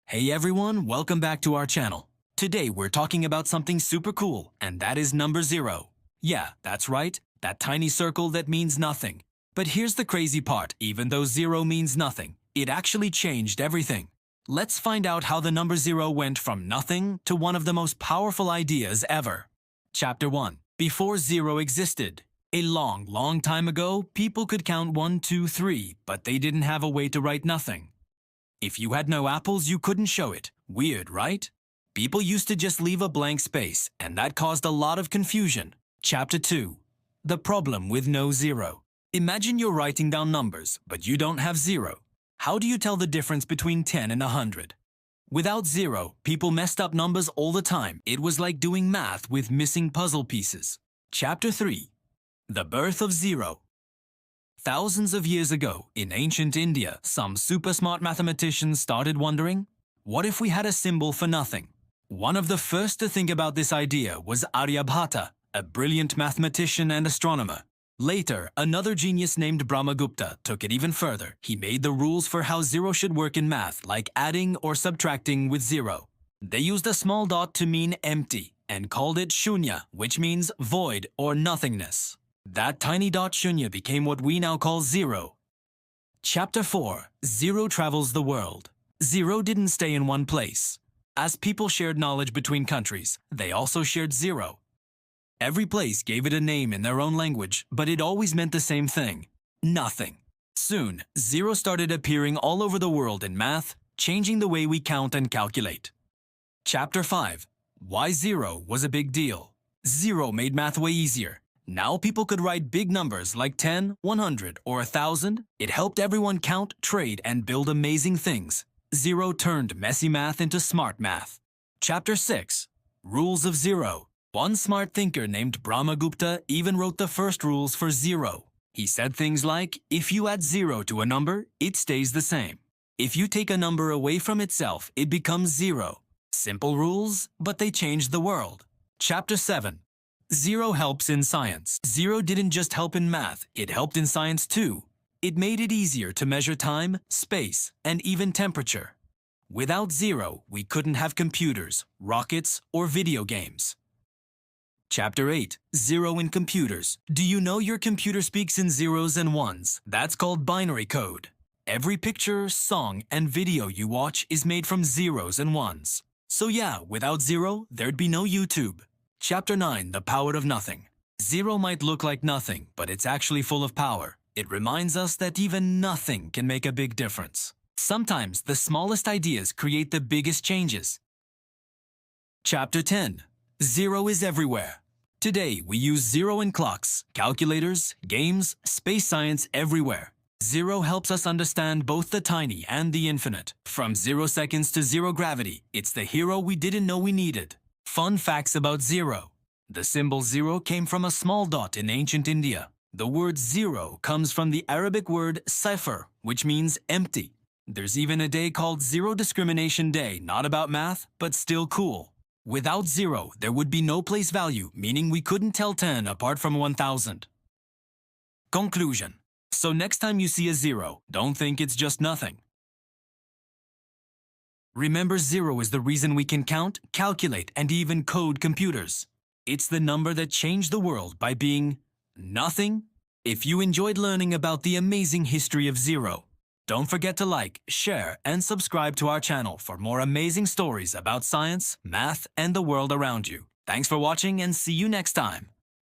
Hey everyone, welcome back to our channel. Today we're talking about something super cool, and that is number 0. Yeah, that's right, that tiny circle that means nothing. But here's the crazy part, even though 0 means nothing, it actually changed everything. Let's find out how the number 0 went from nothing to one of the most powerful ideas ever. Chapter 1. Before 0 existed. A long time ago, people could count 1, 2, 3, but they didn't have a way to write nothing. If you had no apples, you couldn't show it. Weird, right? People used to just leave a blank space, and that caused a lot of confusion. Chapter 2. The problem with no 0. Imagine you're writing down numbers, but you don't have 0. How do you tell the difference between 10 and 100? Without 0, people messed up numbers all the time. It was like doing math with missing puzzle pieces. Chapter 3. The birth of 0. Thousands of years ago, in ancient India, some super smart mathematicians started wondering, what if we had a symbol for nothing? One of the first to think about this idea was Aryabhata, a brilliant mathematician and astronomer. Later, another genius named Brahmagupta took it even further. He made the rules for how 0 should work in math, like adding or subtracting with 0. They used a small dot to mean empty, and called it shunya, which means void or nothingness. That tiny dot shunya became what we now call 0. Chapter 4. 0 travels the world. 0 didn't stay in one place. As people shared knowledge between countries, they also shared 0. Every place gave it a name in their own language, but it always meant the same thing: nothing. Soon, 0 started appearing all over the world in math, changing the way we count and calculate. Chapter 5. Why 0 was a big deal. 0 made math way easier. Now people could write big numbers like 10, 100, or 1,000. It helped everyone count, trade, and build amazing things. 0 turned messy math into smart math. Chapter 6. Rules of 0. One smart thinker named Brahmagupta even wrote the first rules for 0. He said things like, if you add 0 to a number, it stays the same. If you take a number away from itself, it becomes 0. Simple rules, but they changed the world. Chapter 7. 0 helps in science. 0 didn't just help in math, it helped in science too. It made it easier to measure time, space, and even temperature. Without 0, we couldn't have computers, rockets, or video games. Chapter 8. 0 in computers. Do you know your computer speaks in zeros and ones? That's called binary code. Every picture, song, and video you watch is made from zeros and ones. So yeah, without 0, there'd be no YouTube. Chapter 9. The power of nothing. 0 might look like nothing, but it's actually full of power. It reminds us that even nothing can make a big difference. Sometimes the smallest ideas create the biggest changes. Chapter 10. 0 is everywhere. Today, we use 0 in clocks, calculators, games, space science everywhere. 0 helps us understand both the tiny and the infinite. From 0 seconds to 0 gravity, it's the hero we didn't know we needed. Fun facts about 0. The symbol 0 came from a small dot in ancient India. The word 0 comes from the Arabic word sifr, which means empty. There's even a day called Zero Discrimination Day, not about math, but still cool. Without 0, there would be no place value, meaning we couldn't tell 10 apart from 1,000. Conclusion. So next time you see a 0, don't think it's just nothing. Remember, 0 is the reason we can count, calculate, and even code computers. It's the number that changed the world by being nothing. If you enjoyed learning about the amazing history of 0, don't forget to like, share, and subscribe to our channel for more amazing stories about science, math, and the world around you. Thanks for watching, and see you next time.